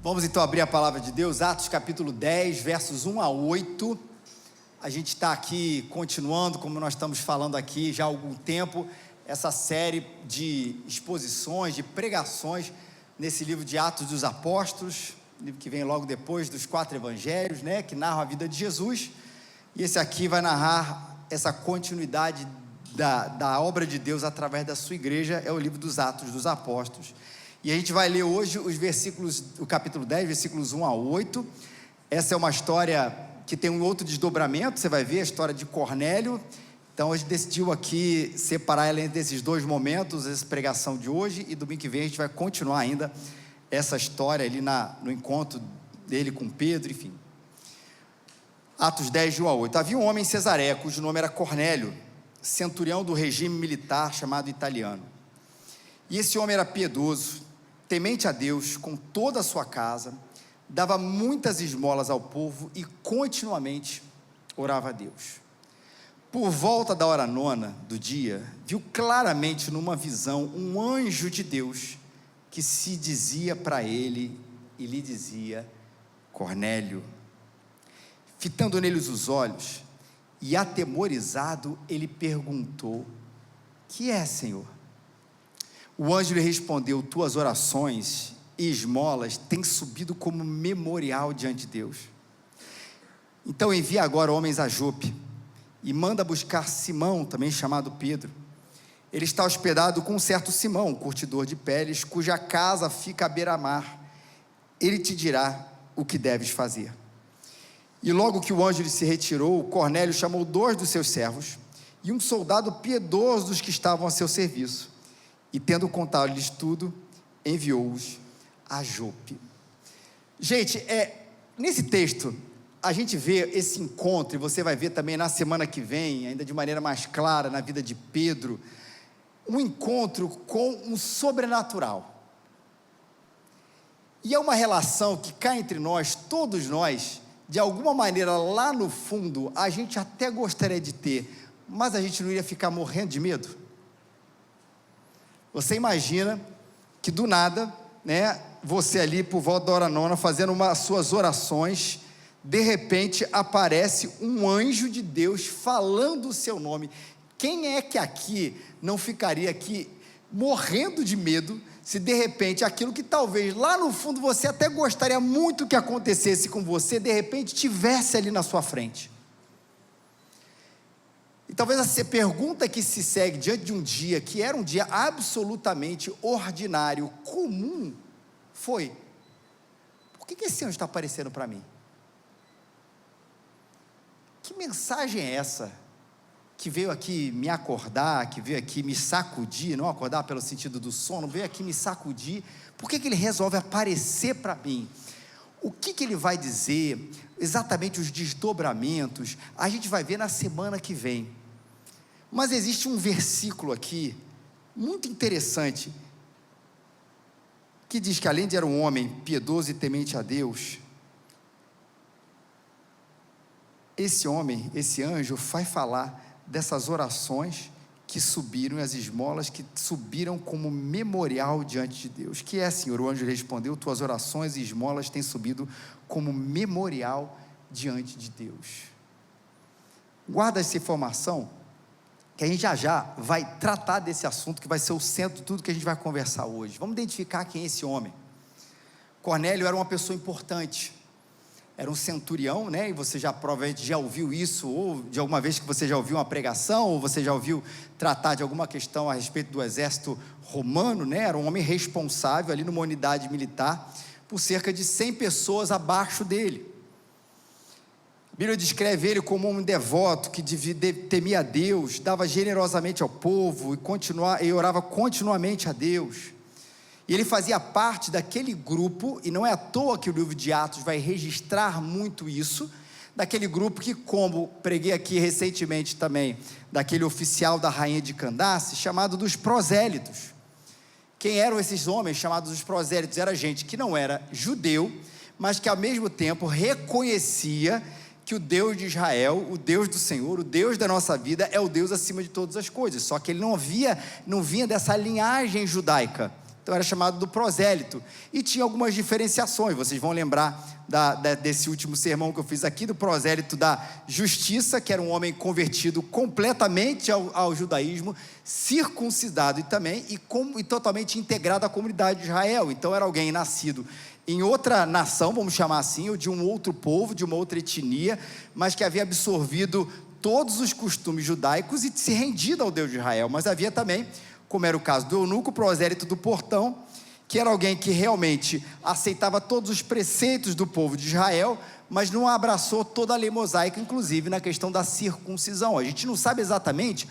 Vamos então abrir a palavra de Deus, Atos capítulo 10, versos 1 a 8. A gente está aqui continuando, como nós estamos falando aqui já há algum tempo, essa série de exposições, de pregações nesse livro de Atos dos Apóstolos, livro que vem logo depois dos 4 evangelhos, né, que narram a vida de Jesus. E esse aqui vai narrar essa continuidade da obra de Deus através da sua igreja, é o livro dos Atos dos Apóstolos. E a gente vai ler hoje os versículos, o capítulo 10, versículos 1 a 8. Essa é uma história que tem um outro desdobramento, você vai ver a história de Cornélio. Então a gente decidiu aqui separar ela entre esses dois momentos, essa pregação de hoje, e domingo que vem a gente vai continuar ainda essa história ali no encontro dele com Pedro, enfim. Atos 10, de 1 a 8. Havia um homem em Cesareia, cujo nome era Cornélio, centurião do regime militar chamado italiano. E esse homem era piedoso, temente a Deus com toda a sua casa, dava muitas esmolas ao povo e continuamente orava a Deus. Por volta da hora 9 do dia, viu claramente numa visão um anjo de Deus que se dizia para ele e lhe dizia: Cornélio. Fitando neles os olhos e atemorizado, ele perguntou: que é, Senhor? O anjo lhe respondeu: tuas orações e esmolas têm subido como memorial diante de Deus. Então envia agora homens a Jope e manda buscar Simão, também chamado Pedro. Ele está hospedado com um certo Simão, um curtidor de peles, cuja casa fica à beira-mar. Ele te dirá o que deves fazer. E logo que o anjo lhe se retirou, Cornélio chamou 2 dos seus servos e um soldado piedoso dos que estavam a seu serviço, e tendo contado-lhes tudo, enviou-os a Jope. Gente, nesse texto, a gente vê esse encontro, e você vai ver também na semana que vem, ainda de maneira mais clara, na vida de Pedro, um encontro com um sobrenatural. E é uma relação que cá entre nós, todos nós, de alguma maneira lá no fundo, a gente até gostaria de ter, mas a gente não iria ficar morrendo de medo? Você imagina que do nada, né, você ali por volta da hora 9, fazendo suas orações, de repente aparece um anjo de Deus falando o seu nome. Quem é que aqui não ficaria aqui morrendo de medo, se de repente aquilo que talvez lá no fundo você até gostaria muito que acontecesse com você, de repente tivesse ali na sua frente? E talvez essa pergunta que se segue diante de um dia, que era um dia absolutamente ordinário, comum, foi: por que esse anjo está aparecendo para mim? Que mensagem é essa que veio aqui me acordar, que veio aqui me sacudir, não acordar pelo sentido do sono, veio aqui me sacudir? Por que ele resolve aparecer para mim? O que ele vai dizer, exatamente os desdobramentos, a gente vai ver na semana que vem. Mas existe um versículo aqui, muito interessante, que diz que além de era um homem piedoso e temente a Deus, esse homem, esse anjo, vai falar dessas orações que subiram, as esmolas que subiram como memorial diante de Deus. Que é, Senhor? O anjo respondeu: tuas orações e esmolas têm subido como memorial diante de Deus. Guarda essa informação, que a gente já vai tratar desse assunto, que vai ser o centro de tudo que a gente vai conversar hoje. Vamos identificar quem é esse homem. Cornélio era uma pessoa importante, era um centurião, né? E você provavelmente já ouviu isso, ou de alguma vez que você já ouviu uma pregação, ou você já ouviu tratar de alguma questão a respeito do exército romano, né? Era um homem responsável ali numa unidade militar, por cerca de 100 pessoas abaixo dele. A Bíblia descreve ele como um homem devoto, que temia a Deus, dava generosamente ao povo e orava continuamente a Deus. E ele fazia parte daquele grupo, e não é à toa que o livro de Atos vai registrar muito isso, daquele grupo que, como preguei aqui recentemente também, daquele oficial da rainha de Candace, chamado dos prosélitos. Quem eram esses homens chamados dos prosélitos? Era gente que não era judeu, mas que ao mesmo tempo reconhecia que o Deus de Israel, o Deus do Senhor, o Deus da nossa vida, é o Deus acima de todas as coisas. Só que ele não vinha dessa linhagem judaica, Então era chamado do prosélito, e tinha algumas diferenciações. Vocês vão lembrar desse último sermão que eu fiz aqui, do prosélito da justiça, que era um homem convertido completamente ao judaísmo, circuncidado e totalmente integrado à comunidade de Israel. Então era alguém nascido em outra nação, vamos chamar assim, ou de um outro povo, de uma outra etnia, mas que havia absorvido todos os costumes judaicos e se rendido ao Deus de Israel. Mas havia também, como era o caso do eunuco, o prosélito do portão, que era alguém que realmente aceitava todos os preceitos do povo de Israel, mas não abraçou toda a lei mosaica, inclusive na questão da circuncisão. A gente não sabe exatamente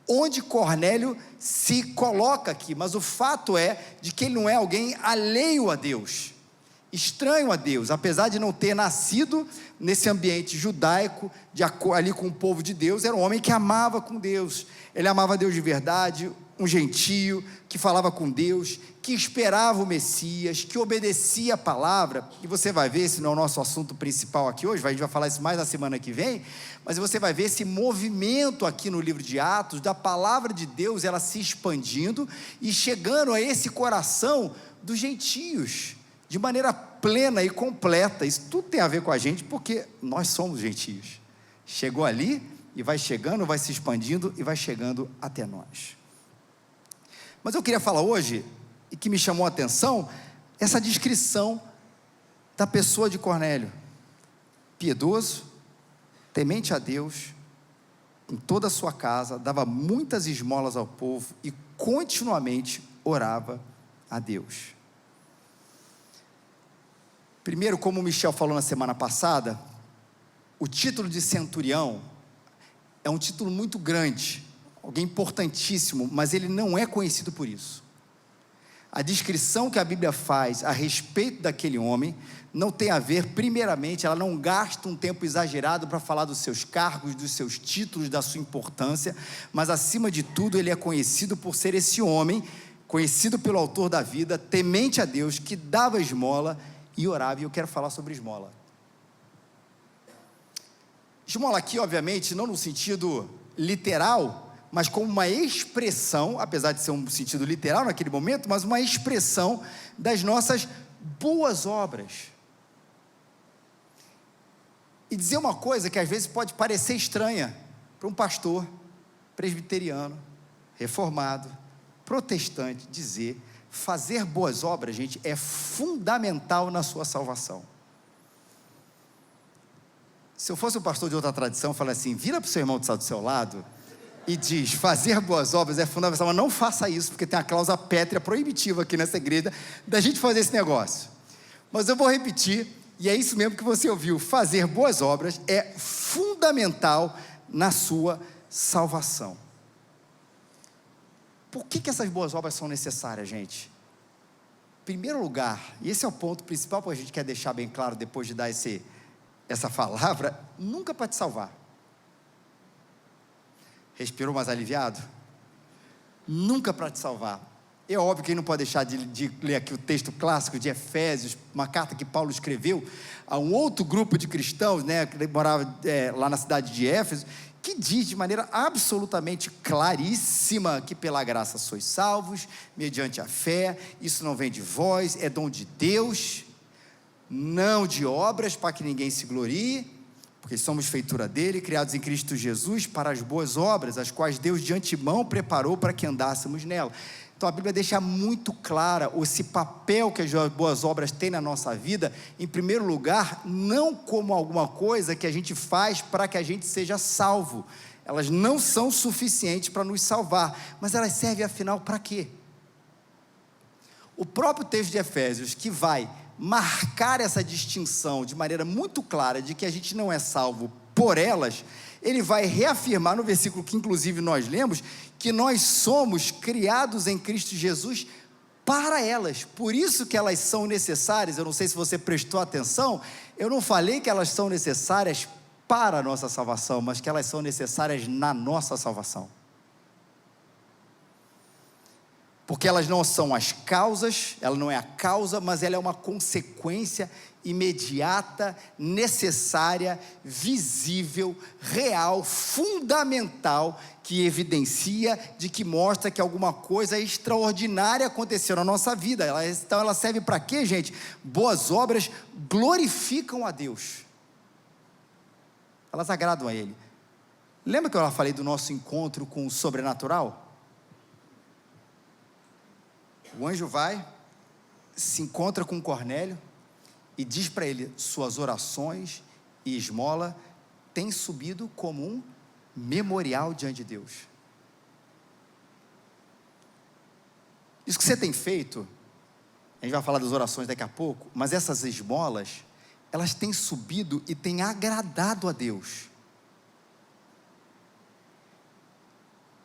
onde Cornélio se coloca aqui, mas o fato é de que ele não é alguém alheio a Deus, estranho a Deus, apesar de não ter nascido nesse ambiente judaico, ali com o povo de Deus. Era um homem que amava com Deus, ele amava Deus de verdade, um gentio, que falava com Deus, que esperava o Messias, que obedecia a palavra. E você vai ver, esse não é o nosso assunto principal aqui hoje, a gente vai falar isso mais na semana que vem, mas você vai ver esse movimento aqui no livro de Atos, da palavra de Deus, ela se expandindo e chegando a esse coração dos gentios, de maneira plena e completa. Isso tudo tem a ver com a gente, porque nós somos gentios. Chegou ali, e vai chegando, vai se expandindo, e vai chegando até nós. Mas eu queria falar hoje, e que me chamou a atenção, essa descrição da pessoa de Cornélio: piedoso, temente a Deus, em toda a sua casa, dava muitas esmolas ao povo, e continuamente orava a Deus. Primeiro, como o Michel falou na semana passada, o título de centurião é um título muito grande, alguém importantíssimo, mas ele não é conhecido por isso. A descrição que a Bíblia faz a respeito daquele homem não tem a ver, primeiramente, ela não gasta um tempo exagerado para falar dos seus cargos, dos seus títulos, da sua importância, mas acima de tudo ele é conhecido por ser esse homem, conhecido pelo autor da vida, temente a Deus, que dava esmola e orava. E eu quero falar sobre esmola. Esmola aqui, obviamente, não no sentido literal, mas como uma expressão, apesar de ser um sentido literal naquele momento, mas uma expressão das nossas boas obras. E dizer uma coisa que às vezes pode parecer estranha para um pastor presbiteriano, reformado, protestante, dizer: fazer boas obras, gente, é fundamental na sua salvação. Se eu fosse um pastor de outra tradição, eu falaria assim: vira para o seu irmão que está do seu lado e diz: fazer boas obras é fundamental, mas não faça isso, porque tem a cláusula pétrea proibitiva aqui nessa igreja, da gente fazer esse negócio. Mas eu vou repetir, e é isso mesmo que você ouviu: fazer boas obras é fundamental na sua salvação. Por que essas boas obras são necessárias, gente? Em primeiro lugar, e esse é o ponto principal que a gente quer deixar bem claro depois de dar essa palavra: nunca para te salvar. Respirou mais aliviado? Nunca para te salvar. É óbvio que a gente não pode deixar de ler aqui o texto clássico de Efésios, uma carta que Paulo escreveu a um outro grupo de cristãos, que morava lá na cidade de Éfeso, que diz de maneira absolutamente claríssima que pela graça sois salvos, mediante a fé. Isso não vem de vós, é dom de Deus, não de obras, para que ninguém se glorie, porque somos feitura dele, criados em Cristo Jesus para as boas obras, as quais Deus de antemão preparou para que andássemos nela. Então a Bíblia deixa muito clara esse papel que as boas obras têm na nossa vida, em primeiro lugar, não como alguma coisa que a gente faz para que a gente seja salvo. Elas não são suficientes para nos salvar, mas elas servem afinal para quê? O próprio texto de Efésios, que vai marcar essa distinção de maneira muito clara, de que a gente não é salvo por elas, ele vai reafirmar no versículo que inclusive nós lemos, que nós somos criados em Cristo Jesus para elas. Por isso que elas são necessárias. Eu não sei se você prestou atenção, eu não falei que elas são necessárias para a nossa salvação, mas que elas são necessárias na nossa salvação. porque elas não são as causas, ela não é a causa, mas ela é uma consequência imediata, necessária, visível, real, fundamental, que evidencia, de que mostra que alguma coisa extraordinária aconteceu na nossa vida. Então ela serve para quê, gente? Boas obras glorificam a Deus, elas agradam a Ele. Lembra que eu falei do nosso encontro com o sobrenatural? O anjo vai, se encontra com Cornélio e diz para ele: suas orações e esmola têm subido como um memorial diante de Deus. Isso que você tem feito, a gente vai falar das orações daqui a pouco, mas essas esmolas, elas têm subido e têm agradado a Deus.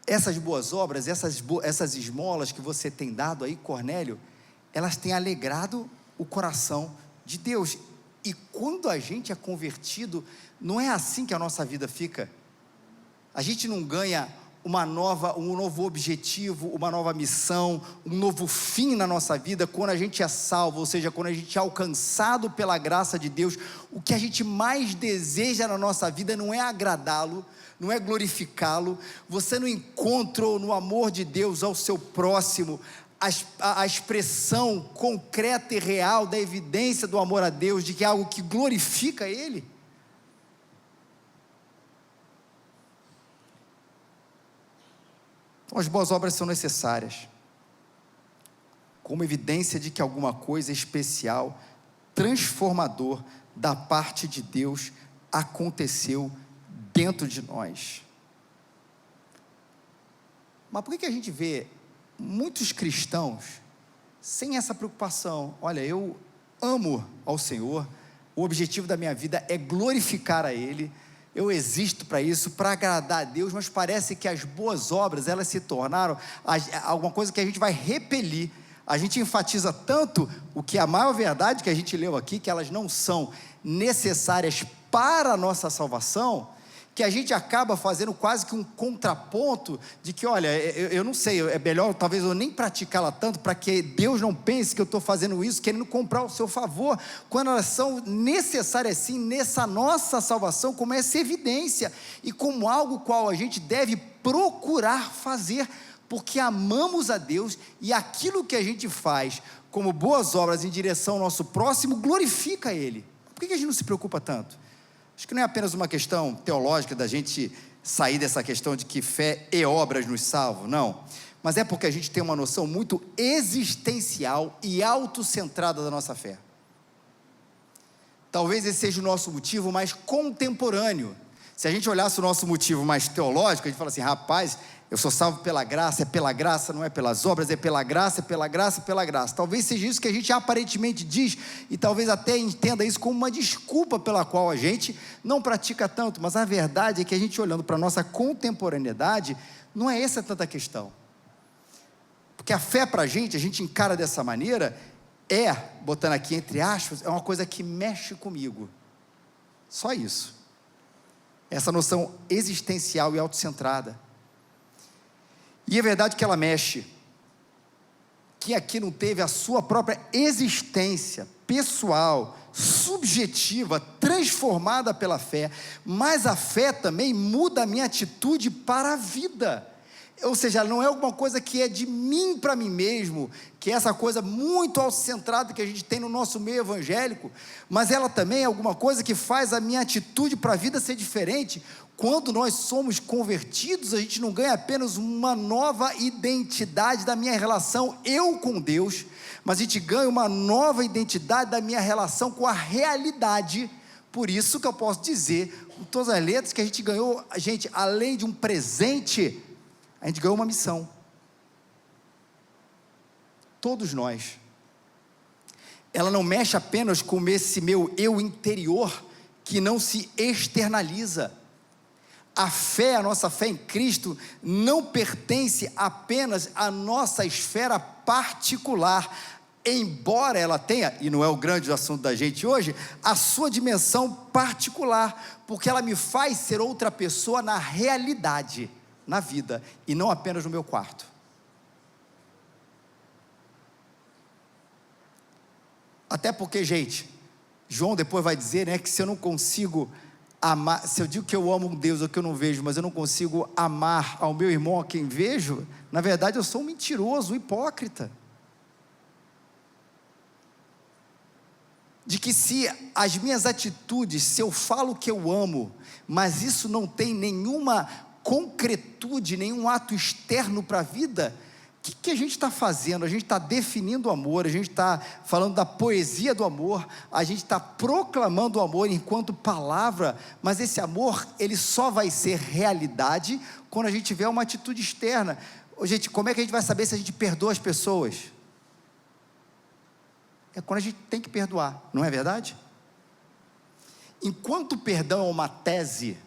Essas boas obras, essas esmolas que você tem dado aí, Cornélio, elas têm alegrado o coração de Deus. E quando a gente é convertido, não é assim que a nossa vida fica. A gente não ganha um novo objetivo, uma nova missão, um novo fim na nossa vida quando a gente é salvo, ou seja, quando a gente é alcançado pela graça de Deus. O que a gente mais deseja na nossa vida não é agradá-lo, não é glorificá-lo. Você não encontrou no amor de Deus ao seu próximo a expressão concreta e real da evidência do amor a Deus, de que é algo que glorifica Ele? Então, as boas obras são necessárias como evidência de que alguma coisa especial, transformador da parte de Deus aconteceu dentro de nós. Mas por que a gente vê muitos cristãos sem essa preocupação? Olha, eu amo ao Senhor, o objetivo da minha vida é glorificar a Ele, eu existo para isso, para agradar a Deus, mas parece que as boas obras, elas se tornaram alguma coisa que a gente vai repelir. A gente enfatiza tanto o que a maior verdade que a gente leu aqui, que elas não são necessárias para a nossa salvação, que a gente acaba fazendo quase que um contraponto de que, olha, eu não sei, é melhor talvez eu nem praticá-la tanto, para que Deus não pense que eu estou fazendo isso, querendo comprar o seu favor, quando elas são necessárias sim, nessa nossa salvação, como essa evidência, e como algo qual a gente deve procurar fazer, porque amamos a Deus, e aquilo que a gente faz, como boas obras em direção ao nosso próximo, glorifica Ele. Por que a gente não se preocupa tanto? Acho que não é apenas uma questão teológica da gente sair dessa questão de que fé e obras nos salvam, não. Mas é porque a gente tem uma noção muito existencial e autocentrada da nossa fé. Talvez esse seja o nosso motivo mais contemporâneo. Se a gente olhasse o nosso motivo mais teológico, a gente fala assim: rapaz, eu sou salvo pela graça, é pela graça, não é pelas obras, é pela graça, é pela graça, é pela graça. Talvez seja isso que a gente aparentemente diz, e talvez até entenda isso como uma desculpa pela qual a gente não pratica tanto, mas a verdade é que a gente, olhando para a nossa contemporaneidade, não é essa tanta questão. Porque a fé para a gente encara dessa maneira, botando aqui entre aspas, é uma coisa que mexe comigo. Só isso. Essa noção existencial e autocentrada. E é verdade que ela mexe. Quem aqui não teve a sua própria existência pessoal, subjetiva, transformada pela fé, mas a fé também muda a minha atitude para a vida. Ou seja, não é alguma coisa que é de mim para mim mesmo, que é essa coisa muito autocentrada que a gente tem no nosso meio evangélico, mas ela também é alguma coisa que faz a minha atitude para a vida ser diferente. Quando nós somos convertidos, a gente não ganha apenas uma nova identidade da minha relação eu com Deus, mas a gente ganha uma nova identidade da minha relação com a realidade. Por isso que eu posso dizer, com todas as letras, que a gente ganhou, além de um presente, a gente ganhou uma missão. Todos nós. Ela não mexe apenas com esse meu eu interior, que não se externaliza. A fé, a nossa fé em Cristo, não pertence apenas à nossa esfera particular, embora ela tenha, e não é o grande assunto da gente hoje, a sua dimensão particular, porque ela me faz ser outra pessoa na realidade, na vida, e não apenas no meu quarto. Até porque, gente, João depois vai dizer, né, que se eu não consigo amar, se eu digo que eu amo um Deus ou que eu não vejo, mas eu não consigo amar ao meu irmão a quem vejo, na verdade eu sou um mentiroso, um hipócrita. De que se as minhas atitudes, se eu falo que eu amo, mas isso não tem nenhuma concretude, nenhum ato externo para a vida, o que a gente está fazendo? A gente está definindo o amor, a gente está falando da poesia do amor, a gente está proclamando o amor enquanto palavra, mas esse amor, ele só vai ser realidade quando a gente tiver uma atitude externa. Gente, como é que a gente vai saber se a gente perdoa as pessoas? É quando a gente tem que perdoar, não é verdade? Enquanto o perdão é uma tese,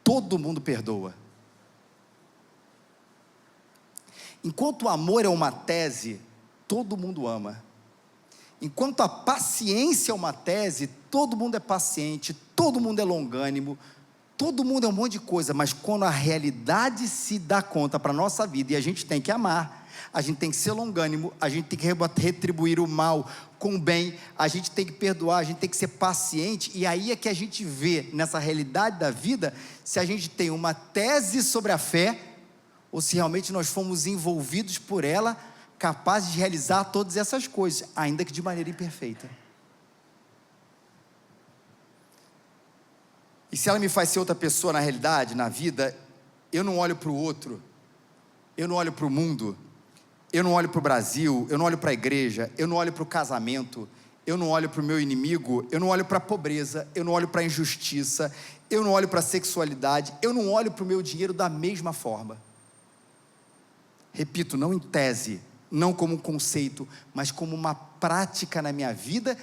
todo mundo perdoa. Enquanto o amor é uma tese, todo mundo ama. Enquanto a paciência é uma tese, todo mundo é paciente, todo mundo é longânimo, todo mundo é um monte de coisa, mas quando a realidade se dá conta para a nossa vida, e a gente tem que amar, a gente tem que ser longânimo, a gente tem que retribuir o mal com o bem, a gente tem que perdoar, a gente tem que ser paciente, e aí é que a gente vê, nessa realidade da vida, se a gente tem uma tese sobre a fé, ou se realmente nós fomos envolvidos por ela, capazes de realizar todas essas coisas, ainda que de maneira imperfeita. E se ela me faz ser outra pessoa na realidade, na vida, eu não olho para o outro, eu não olho para o mundo, eu não olho para o Brasil, eu não olho para a igreja, eu não olho para o casamento, eu não olho para o meu inimigo, eu não olho para a pobreza, eu não olho para a injustiça, eu não olho para a sexualidade, eu não olho para o meu dinheiro da mesma forma. Repito, não em tese, não como um conceito, mas como uma prática na minha vida,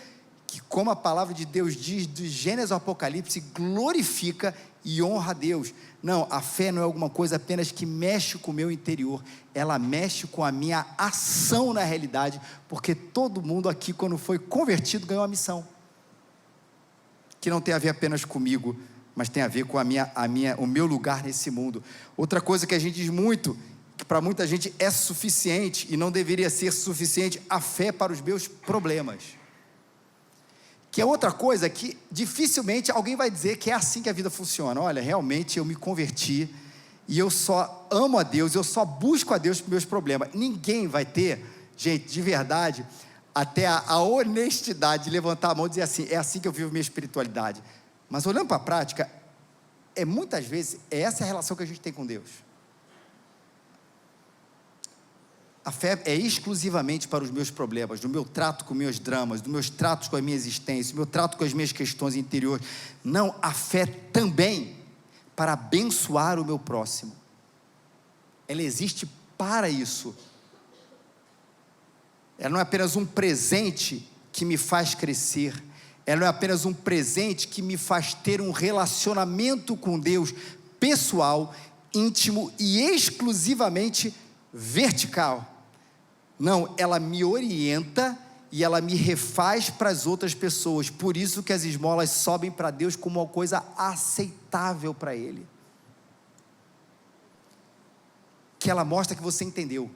que como a palavra de Deus diz, de Gênesis ao Apocalipse, glorifica e honra a Deus. Não, a fé não é alguma coisa apenas que mexe com o meu interior, ela mexe com a minha ação na realidade, porque todo mundo aqui, quando foi convertido, ganhou a missão, que não tem a ver apenas comigo, mas tem a ver com o meu lugar nesse mundo. Outra coisa que a gente diz muito, que para muita gente é suficiente, e não deveria ser suficiente, a fé para os meus problemas. Que é outra coisa que dificilmente alguém vai dizer que é assim que a vida funciona. Olha, realmente eu me converti, e eu só amo a Deus, eu só busco a Deus para os meus problemas. Ninguém vai ter, gente, de verdade, até a honestidade de levantar a mão e dizer assim, é assim que eu vivo minha espiritualidade. Mas olhando para a prática, muitas vezes, essa é a relação que a gente tem com Deus. A fé é exclusivamente para os meus problemas, do meu trato com meus dramas, dos meus tratos com a minha existência, do meu trato com as minhas questões interiores. Não, a fé também para abençoar o meu próximo. Ela existe para isso. Ela não é apenas um presente que me faz crescer. Ela não é apenas um presente que me faz ter um relacionamento com Deus pessoal, íntimo e exclusivamente vertical. Não, ela me orienta e ela me refaz para as outras pessoas. Por isso que as esmolas sobem para Deus como uma coisa aceitável para Ele. Que ela mostra que você entendeu.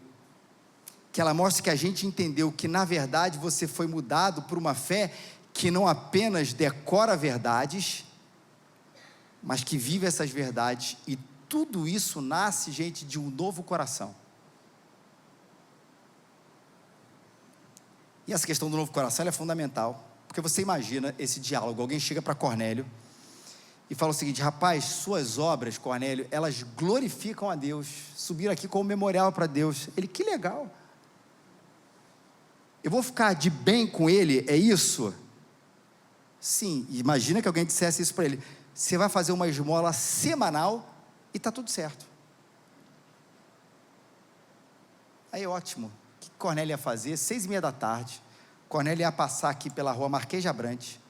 Que ela mostra que a gente entendeu que na verdade você foi mudado por uma fé que não apenas decora verdades, mas que vive essas verdades. E tudo isso nasce, gente, de um novo coração. E essa questão do novo coração é fundamental, porque você imagina esse diálogo, alguém chega para Cornélio e fala o seguinte: rapaz, suas obras, Cornélio, elas glorificam a Deus, subiram aqui como memorial para Deus. Ele, que legal, eu vou ficar de bem com ele, é isso? Sim, imagina que alguém dissesse isso para ele: você vai fazer uma esmola semanal e está tudo certo. Aí ótimo. O que Cornélio ia fazer? 6:30 da tarde, Cornélio ia passar aqui pela rua Marquês de Abrantes,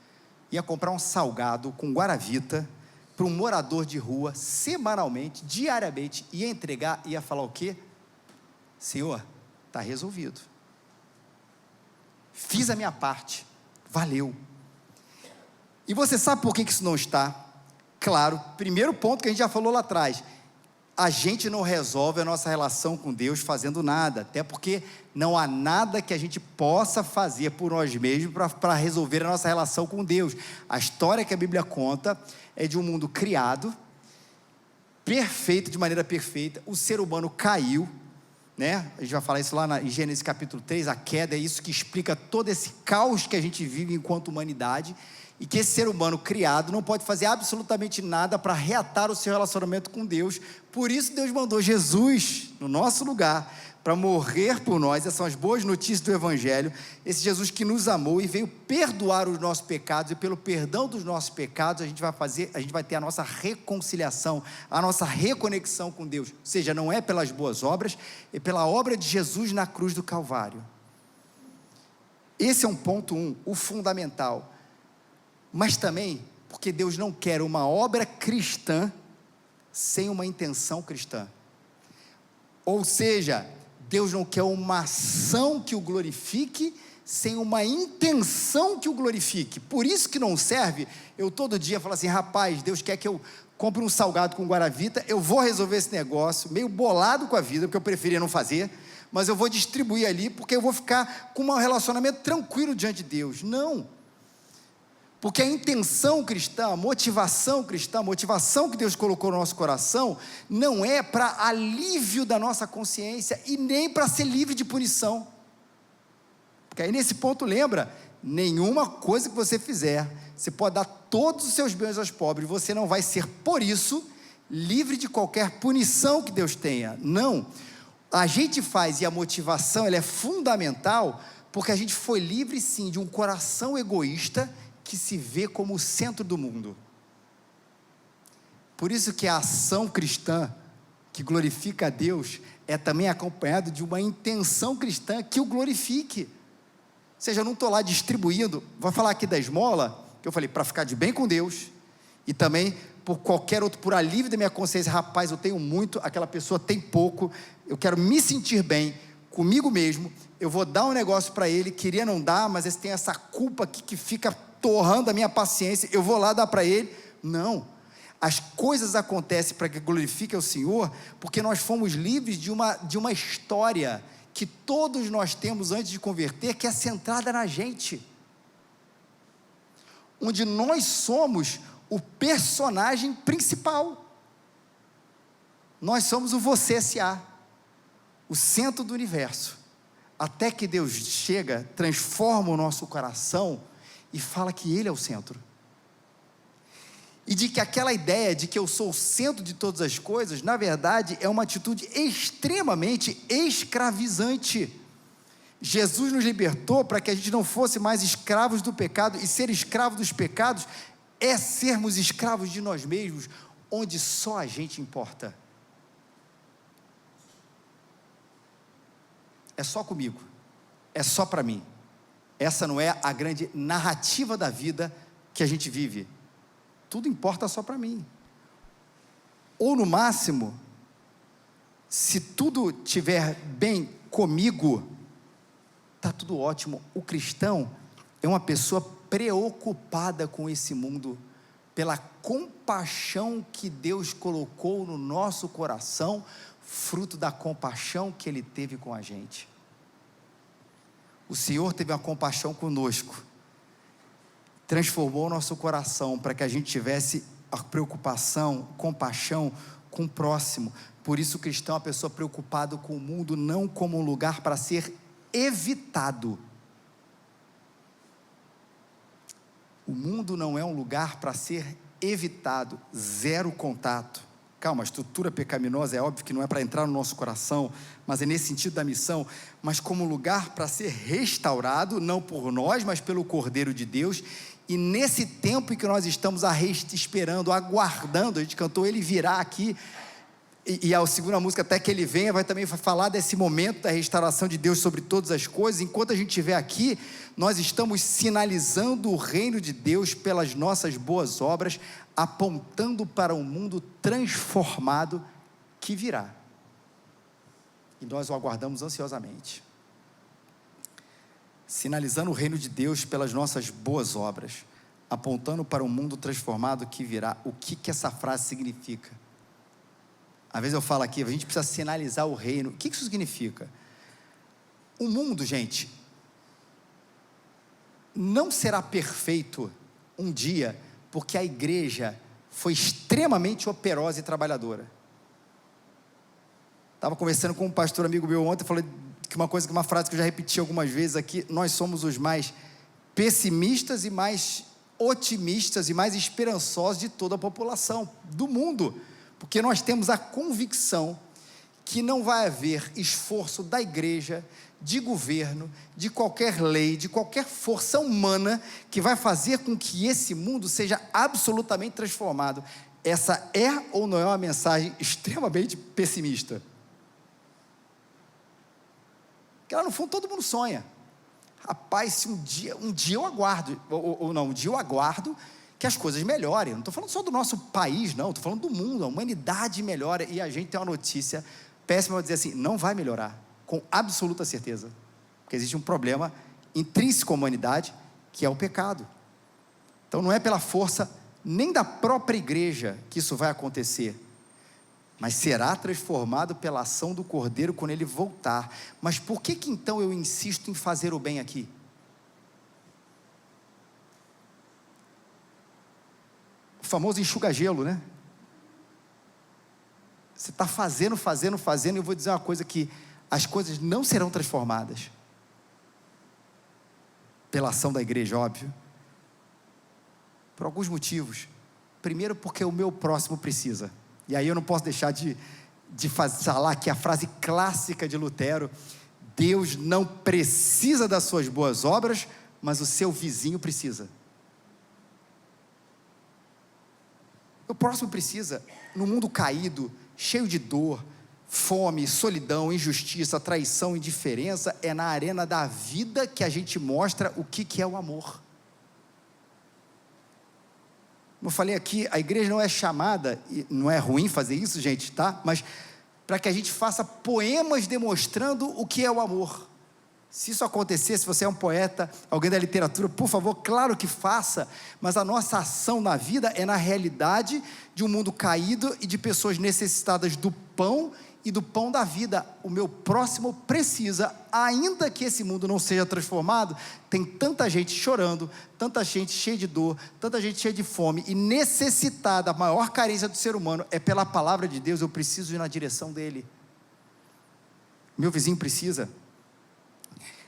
ia comprar um salgado com guaravita para um morador de rua, semanalmente, diariamente, ia entregar, ia falar o quê? Senhor, está resolvido, fiz a minha parte, valeu. E você sabe por que isso não está? Claro, primeiro ponto que a gente já falou lá atrás, a gente não resolve a nossa relação com Deus fazendo nada, até porque não há nada que a gente possa fazer por nós mesmos para resolver a nossa relação com Deus. A história que a Bíblia conta é de um mundo criado, perfeito, de maneira perfeita. O ser humano caiu, né? A gente vai falar isso lá em Gênesis capítulo 3, a queda é isso que explica todo esse caos que a gente vive enquanto humanidade, e que esse ser humano criado não pode fazer absolutamente nada para reatar o seu relacionamento com Deus. Por isso Deus mandou Jesus no nosso lugar, para morrer por nós. Essas são as boas notícias do Evangelho. Esse Jesus que nos amou e veio perdoar os nossos pecados, e pelo perdão dos nossos pecados, a gente vai ter a nossa reconciliação, a nossa reconexão com Deus. Ou seja, não é pelas boas obras, é pela obra de Jesus na cruz do Calvário. Esse é um ponto o fundamental. Mas também, porque Deus não quer uma obra cristã sem uma intenção cristã. Ou seja, Deus não quer uma ação que o glorifique sem uma intenção que o glorifique. Por isso que não serve eu todo dia falar assim: rapaz, Deus quer que eu compre um salgado com guaravita, eu vou resolver esse negócio, meio bolado com a vida, porque eu preferia não fazer, mas eu vou distribuir ali, porque eu vou ficar com um relacionamento tranquilo diante de Deus. Não. Porque a intenção cristã, a motivação cristã, a motivação que Deus colocou no nosso coração, não é para alívio da nossa consciência e nem para ser livre de punição. Porque aí nesse ponto lembra, nenhuma coisa que você fizer, você pode dar todos os seus bens aos pobres, você não vai ser por isso livre de qualquer punição que Deus tenha. Não, a gente faz, e a motivação ela é fundamental, porque a gente foi livre sim de um coração egoísta, que se vê como o centro do mundo. Por isso que a ação cristã, que glorifica a Deus, é também acompanhada de uma intenção cristã que o glorifique. Ou seja, eu não estou lá distribuindo, vou falar aqui da esmola, que eu falei, para ficar de bem com Deus, e também por qualquer outro, por alívio da minha consciência. Rapaz, eu tenho muito, aquela pessoa tem pouco, eu quero me sentir bem comigo mesmo, eu vou dar um negócio para ele, queria não dar, mas esse tem essa culpa aqui que fica torrando a minha paciência, eu vou lá dar para ele. Não, as coisas acontecem para que glorifique ao Senhor, porque nós fomos livres de uma história que todos nós temos antes de converter, que é centrada na gente, onde nós somos o personagem principal, nós somos o você S.A., o centro do universo, até que Deus chega, transforma o nosso coração, e fala que Ele é o centro, e de que aquela ideia de que eu sou o centro de todas as coisas, na verdade é uma atitude extremamente escravizante. Jesus nos libertou para que a gente não fosse mais escravos do pecado, e ser escravo dos pecados é sermos escravos de nós mesmos, onde só a gente importa. É só comigo, é só para mim. Essa não é a grande narrativa da vida que a gente vive. Tudo importa só para mim. Ou no máximo, se tudo estiver bem comigo, está tudo ótimo. O cristão é uma pessoa preocupada com esse mundo, pela compaixão que Deus colocou no nosso coração, fruto da compaixão que Ele teve com a gente. O Senhor teve uma compaixão conosco, transformou o nosso coração para que a gente tivesse a preocupação, compaixão com o próximo. Por isso o cristão é uma pessoa preocupada com o mundo, não como um lugar para ser evitado. O mundo não é um lugar para ser evitado, zero contato. Calma, a estrutura pecaminosa é óbvio que não é para entrar no nosso coração, mas é nesse sentido da missão, mas como lugar para ser restaurado, não por nós, mas pelo Cordeiro de Deus. E nesse tempo em que nós estamos esperando, aguardando, a gente cantou Ele virá aqui, e a segunda música, até que Ele venha, vai também falar desse momento da restauração de Deus sobre todas as coisas. Enquanto a gente estiver aqui, nós estamos sinalizando o reino de Deus pelas nossas boas obras, apontando para um mundo transformado que virá, e nós o aguardamos ansiosamente, sinalizando o reino de Deus pelas nossas boas obras, apontando para um mundo transformado que virá. O que essa frase significa? Às vezes eu falo aqui, a gente precisa sinalizar o reino. O que isso significa? O mundo, gente, não será perfeito um dia, porque a igreja foi extremamente operosa e trabalhadora. Estava conversando com um pastor amigo meu ontem, falei que uma frase que eu já repeti algumas vezes aqui: nós somos os mais pessimistas e mais otimistas e mais esperançosos de toda a população do mundo, porque nós temos a convicção que não vai haver esforço da igreja, de governo, de qualquer lei, de qualquer força humana que vai fazer com que esse mundo seja absolutamente transformado. Essa é ou não é uma mensagem extremamente pessimista? Porque lá no fundo todo mundo sonha. Rapaz, se um dia eu aguardo, um dia eu aguardo que as coisas melhorem. Não estou falando só do nosso país, não, estou falando do mundo. A humanidade melhora, e a gente tem uma notícia péssima para dizer assim: não vai melhorar, com absoluta certeza, porque existe um problema intrínseco à humanidade, que é o pecado. Então não é pela força nem da própria igreja que isso vai acontecer, mas será transformado pela ação do Cordeiro quando ele voltar. Mas por que então eu insisto em fazer o bem aqui? O famoso enxuga-gelo, né? Você está fazendo, e eu vou dizer uma coisa: que as coisas não serão transformadas pela ação da igreja, óbvio, por alguns motivos. Primeiro, porque o meu próximo precisa. E aí eu não posso deixar de falar aqui a frase clássica de Lutero: Deus não precisa das suas boas obras, mas o seu vizinho precisa. O próximo precisa. No mundo caído, cheio de dor, fome, solidão, injustiça, traição, indiferença, é na arena da vida que a gente mostra o que é o amor. Como eu falei aqui, a igreja não é chamada, e não é ruim fazer isso, gente, tá? Mas para que a gente faça poemas demonstrando o que é o amor. Se isso acontecer, se você é um poeta, alguém da literatura, por favor, claro que faça, mas a nossa ação na vida é na realidade de um mundo caído e de pessoas necessitadas do pão e do pão da vida. O meu próximo precisa, ainda que esse mundo não seja transformado. Tem tanta gente chorando, tanta gente cheia de dor, tanta gente cheia de fome e necessitada. A maior carência do ser humano é pela palavra de Deus. Eu preciso ir na direção dele. Meu vizinho precisa.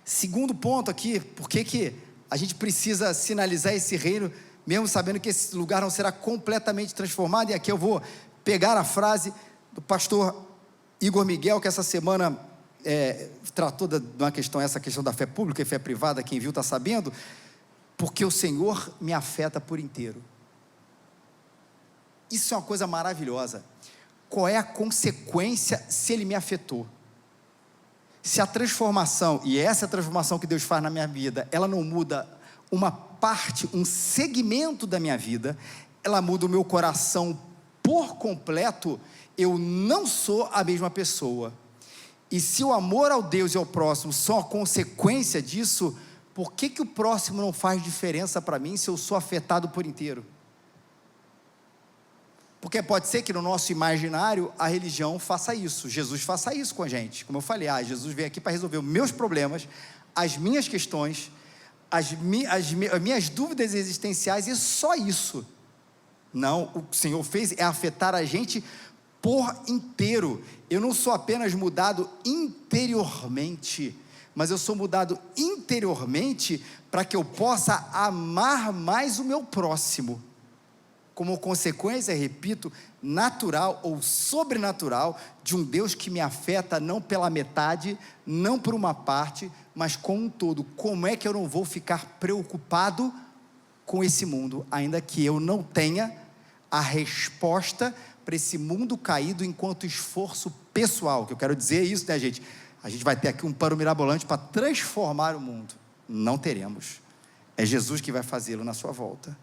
Segundo ponto aqui: por que a gente precisa sinalizar esse reino, mesmo sabendo que esse lugar não será completamente transformado? E aqui eu vou pegar a frase do pastor Igor Miguel, que essa semana tratou de uma questão, essa questão da fé pública e fé privada. Quem viu está sabendo. Porque o Senhor me afeta por inteiro. Isso é uma coisa maravilhosa. Qual é a consequência se Ele me afetou? Se a transformação, e essa é a transformação que Deus faz na minha vida, ela não muda uma parte, um segmento da minha vida, ela muda o meu coração por completo, eu não sou a mesma pessoa. E se o amor ao Deus e ao próximo são a consequência disso, por que o próximo não faz diferença para mim se eu sou afetado por inteiro? Porque pode ser que no nosso imaginário a religião faça isso, Jesus faça isso com a gente. Como eu falei, Jesus veio aqui para resolver os meus problemas, as minhas questões, as minhas dúvidas existenciais, e só isso. Não, o que o Senhor fez é afetar a gente por inteiro. Eu não sou apenas mudado interiormente, mas eu sou mudado interiormente para que eu possa amar mais o meu próximo. Como consequência, repito, natural ou sobrenatural de um Deus que me afeta não pela metade, não por uma parte, mas com um todo. Como é que eu não vou ficar preocupado com esse mundo, ainda que eu não tenha a resposta para esse mundo caído enquanto esforço pessoal? Que eu quero dizer isso, né, gente? A gente vai ter aqui um plano mirabolante para transformar o mundo. Não teremos. É Jesus que vai fazê-lo na sua volta.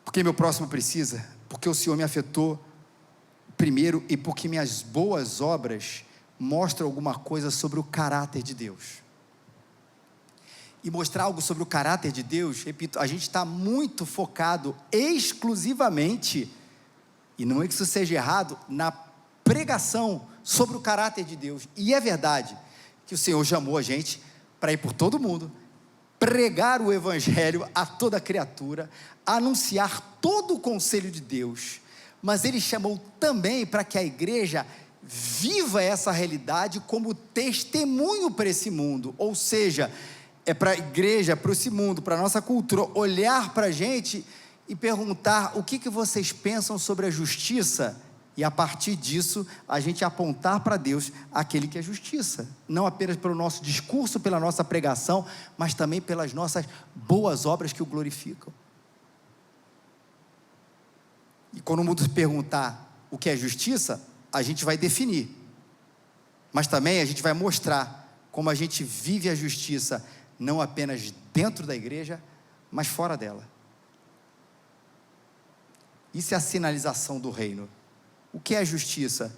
Porque meu próximo precisa, porque o Senhor me afetou primeiro, e porque minhas boas obras mostram alguma coisa sobre o caráter de Deus. E mostrar algo sobre o caráter de Deus, repito, a gente está muito focado exclusivamente E não é que isso seja errado na pregação sobre o caráter de Deus. E é verdade que o Senhor chamou a gente para ir por todo mundo, pregar o evangelho a toda criatura, anunciar todo o conselho de Deus, mas Ele chamou também para que a igreja viva essa realidade como testemunho para esse mundo, ou seja, é para a igreja, para esse mundo, para a nossa cultura, olhar para a gente e perguntar: o que vocês pensam sobre a justiça? E a partir disso, a gente apontar para Deus aquele que é justiça, não apenas pelo nosso discurso, pela nossa pregação, mas também pelas nossas boas obras que o glorificam. E quando o mundo se perguntar o que é justiça, a gente vai definir, mas também a gente vai mostrar como a gente vive a justiça, não apenas dentro da igreja, mas fora dela. Isso é a sinalização do reino. O que é justiça?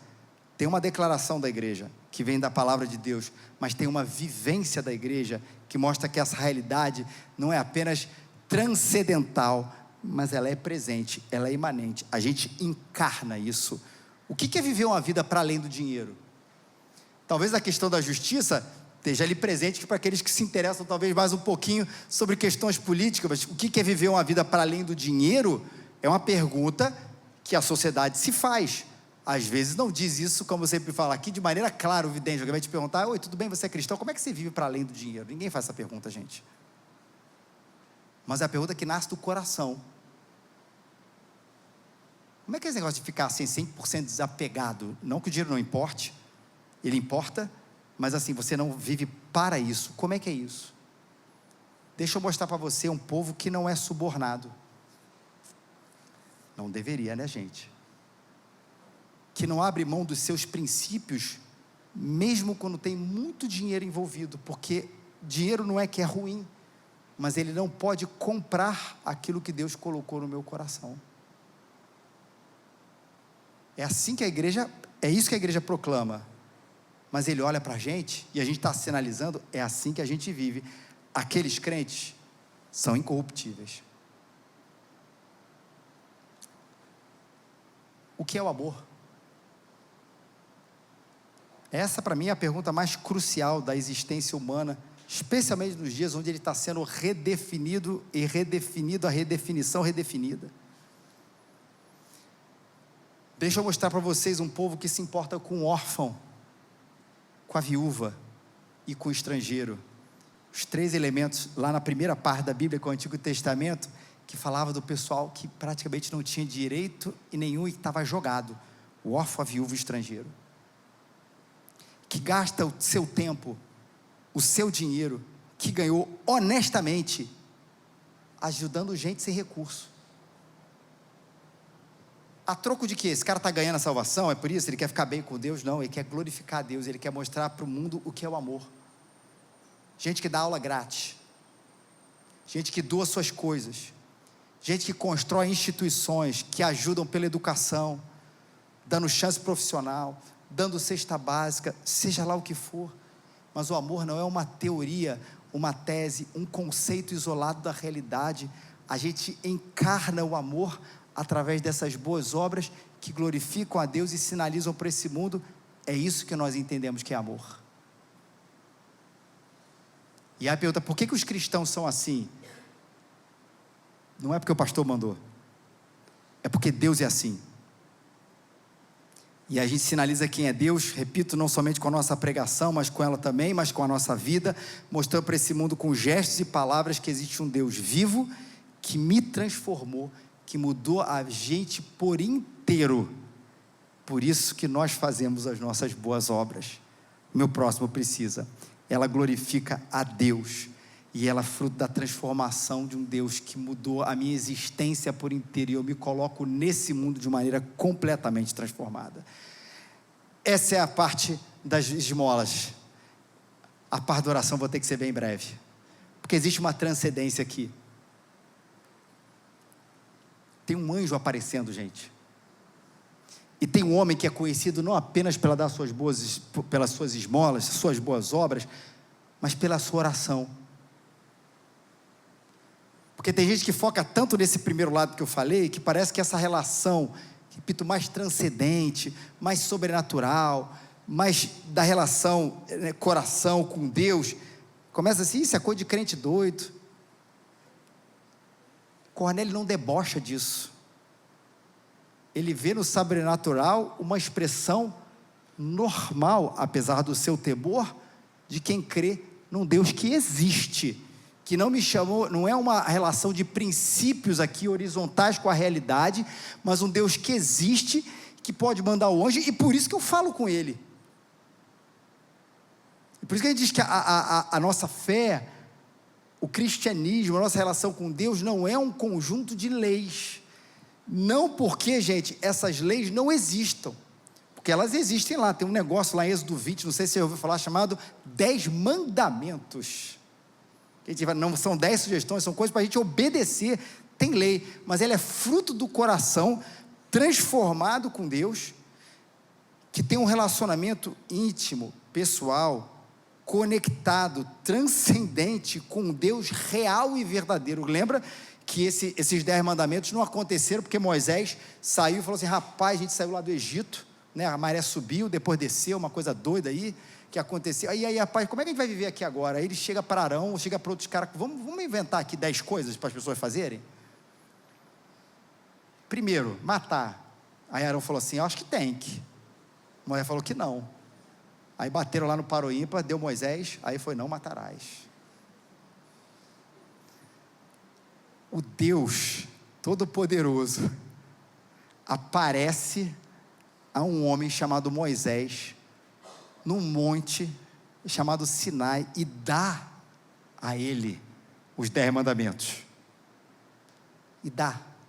Tem uma declaração da igreja, que vem da palavra de Deus, mas tem uma vivência da igreja, que mostra que essa realidade não é apenas transcendental, mas ela é presente, ela é imanente, a gente encarna isso. O que é viver uma vida para além do dinheiro? Talvez a questão da justiça esteja ali presente para aqueles que se interessam talvez mais um pouquinho sobre questões políticas, mas o que é viver uma vida para além do dinheiro? É uma pergunta que a sociedade se faz. Às vezes não diz isso, como eu sempre falo aqui, de maneira clara, evidente. Alguém vai te perguntar: oi, tudo bem, você é cristão? Como é que você vive para além do dinheiro? Ninguém faz essa pergunta, gente. Mas é a pergunta que nasce do coração. Como é que é esse negócio de ficar assim 100% desapegado? Não que o dinheiro não importe, ele importa, mas assim, você não vive para isso. Como é que é isso? Deixa eu mostrar para você um povo que não é subornado. Não deveria, né, gente? Que não abre mão dos seus princípios, mesmo quando tem muito dinheiro envolvido, porque dinheiro não é que é ruim, mas ele não pode comprar aquilo que Deus colocou no meu coração. É assim que a igreja, é isso que a igreja proclama, mas Ele olha para a gente, e a gente está sinalizando, é assim que a gente vive. Aqueles crentes são incorruptíveis. O que é o amor? Essa para mim é a pergunta mais crucial da existência humana, especialmente nos dias onde ele está sendo redefinido e redefinido, a redefinição redefinida. Deixa eu mostrar para vocês um povo que se importa com o órfão, com a viúva e com o estrangeiro. Os 3 elementos lá na primeira parte da Bíblia, com o Antigo Testamento, que falava do pessoal que praticamente não tinha direito e nenhum e estava jogado: o órfão, a viúva e o estrangeiro, que gasta o seu tempo, o seu dinheiro, que ganhou honestamente, ajudando gente sem recurso. A troco de quê? Esse cara está ganhando a salvação, é por isso? Ele quer ficar bem com Deus? Não, ele quer glorificar a Deus, ele quer mostrar para o mundo o que é o amor. Gente que dá aula grátis, gente que doa suas coisas, gente que constrói instituições que ajudam pela educação, dando chance profissional, dando cesta básica, seja lá o que for. Mas o amor não é uma teoria, uma tese, um conceito isolado da realidade. A gente encarna o amor através dessas boas obras que glorificam a Deus e sinalizam para esse mundo. É isso que nós entendemos que é amor. E aí a pergunta: por que os cristãos são assim? Não é porque o pastor mandou, é porque Deus é assim. E a gente sinaliza quem é Deus, repito, não somente com a nossa pregação, mas com ela também, mas com a nossa vida, mostrando para esse mundo com gestos e palavras que existe um Deus vivo, que me transformou, que mudou a gente por inteiro. Por isso que nós fazemos as nossas boas obras. O meu próximo precisa. Ela glorifica a Deus, e ela é fruto da transformação de um Deus que mudou a minha existência por inteiro, e eu me coloco nesse mundo de maneira completamente transformada. Essa é a parte das esmolas. A parte da oração vou ter que ser bem breve, porque existe uma transcendência aqui. Tem um anjo aparecendo, gente, e tem um homem que é conhecido não apenas pelas suas esmolas, suas boas obras, mas pela sua oração. Porque tem gente que foca tanto nesse primeiro lado que eu falei, que parece que essa relação repito, mais transcendente, mais sobrenatural, mais da relação, coração com Deus. Começa assim, isso é coisa de crente doido. Cornélio não debocha disso. Ele vê no sobrenatural uma expressão normal, apesar do seu temor, de quem crê num Deus que existe, que não me chamou, não é uma relação de princípios aqui horizontais com a realidade, mas um Deus que existe, que pode mandar o anjo, e por isso que eu falo com ele. E por isso que a gente diz que a nossa fé, o cristianismo, a nossa relação com Deus não é um conjunto de leis. Não porque, gente, essas leis não existam, porque elas existem lá. Tem um negócio lá em Êxodo 20, não sei se você ouviu falar, chamado 10 mandamentos. A gente vai, não são 10 sugestões, são coisas para a gente obedecer. Tem lei, mas ela é fruto do coração transformado com Deus, que tem um relacionamento íntimo, pessoal, conectado, transcendente com Deus real e verdadeiro. Lembra que esses 10 mandamentos não aconteceram porque Moisés saiu e falou assim: rapaz, a gente saiu lá do Egito, né? A maré subiu, depois desceu, uma coisa doida aí que aconteceu. Aí rapaz, como é que a gente vai viver aqui agora? Aí ele chega para Arão, chega para outros caras, vamos inventar aqui 10 coisas para as pessoas fazerem? Primeiro, matar. Aí Arão falou assim: eu acho que tem que. Moisés falou que não. Aí bateram lá no paro ímpar, deu Moisés, aí foi: não matarás. O Deus Todo-Poderoso aparece a um homem chamado Moisés, num monte chamado Sinai, e dá a ele os 10 mandamentos. E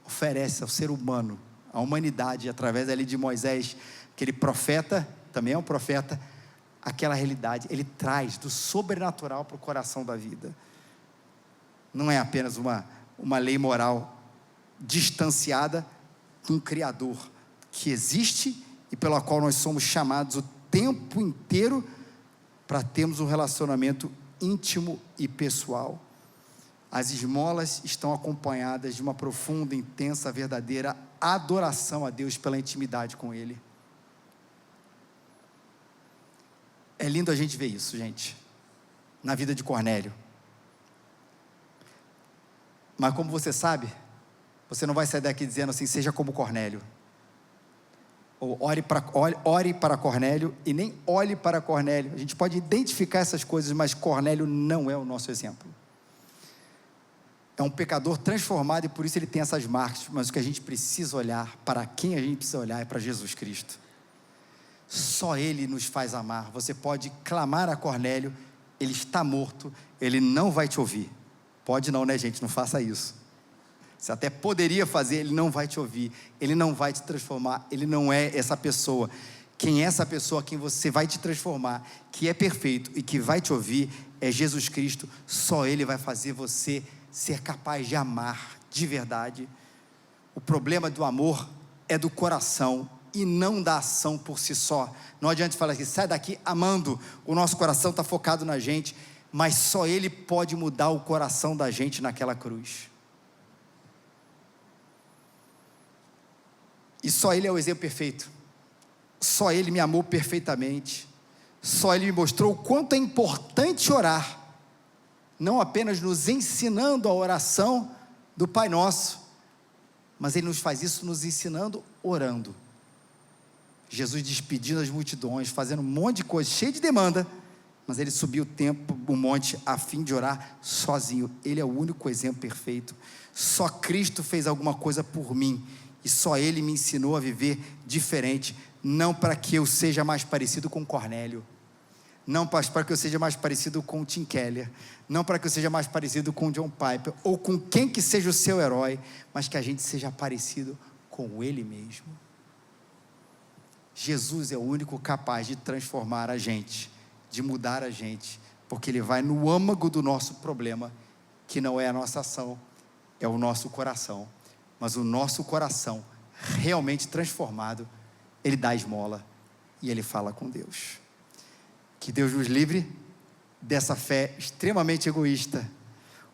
oferece ao ser humano, à humanidade, através ali de Moisés, aquele profeta, também é um profeta, aquela realidade. Ele traz do sobrenatural para o coração da vida. Não é apenas uma lei moral distanciada de um Criador que existe e pelo qual nós somos chamados o tempo inteiro para termos um relacionamento íntimo e pessoal. As esmolas estão acompanhadas de uma profunda, intensa, verdadeira adoração a Deus pela intimidade com Ele. É lindo a gente ver isso, gente, na vida de Cornélio. Mas como você sabe, você não vai sair daqui dizendo assim: seja como Cornélio, ou ore para Cornélio, e nem olhe para Cornélio. A gente pode identificar essas coisas, mas Cornélio não é o nosso exemplo. É um pecador transformado e por isso ele tem essas marcas. Mas o que a gente precisa olhar, para quem a gente precisa olhar, é para Jesus Cristo. Só Ele nos faz amar. Você pode clamar a Cornélio, ele está morto, ele não vai te ouvir. Pode não, né, gente? Não faça isso. Você até poderia fazer, ele não vai te ouvir, ele não vai te transformar, ele não é essa pessoa. Quem é essa pessoa, quem você vai te transformar, que é perfeito e que vai te ouvir, é Jesus Cristo. Só Ele vai fazer você ser capaz de amar de verdade. O problema do amor é do coração e não da ação por si só. Não adianta falar assim: sai daqui amando, o nosso coração está focado na gente, mas só Ele pode mudar o coração da gente naquela cruz. E só Ele é o exemplo perfeito. Só Ele me amou perfeitamente. Só Ele me mostrou o quanto é importante orar, não apenas nos ensinando a oração do Pai Nosso, mas Ele nos faz isso nos ensinando orando. Jesus despedindo as multidões, fazendo um monte de coisa, cheio de demanda, mas Ele subiu o monte a fim de orar sozinho. Ele é o único exemplo perfeito. Só Cristo fez alguma coisa por mim, e só Ele me ensinou a viver diferente, não para que eu seja mais parecido com Cornélio, não para que eu seja mais parecido com Tim Keller, não para que eu seja mais parecido com John Piper, ou com quem que seja o seu herói, mas que a gente seja parecido com Ele mesmo. Jesus é o único capaz de transformar a gente, de mudar a gente, porque Ele vai no âmago do nosso problema, que não é a nossa ação, é o nosso coração. Mas o nosso coração, realmente transformado, Ele dá esmola e Ele fala com Deus. Que Deus nos livre dessa fé extremamente egoísta,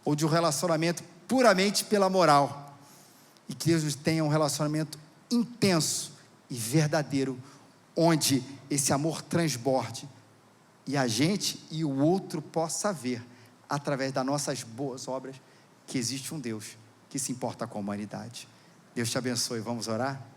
ou de um relacionamento puramente pela moral, e que Deus nos tenha um relacionamento intenso e verdadeiro, onde esse amor transborde e a gente e o outro possa ver, através das nossas boas obras, que existe um Deus que se importa com a humanidade. Deus te abençoe. Vamos orar?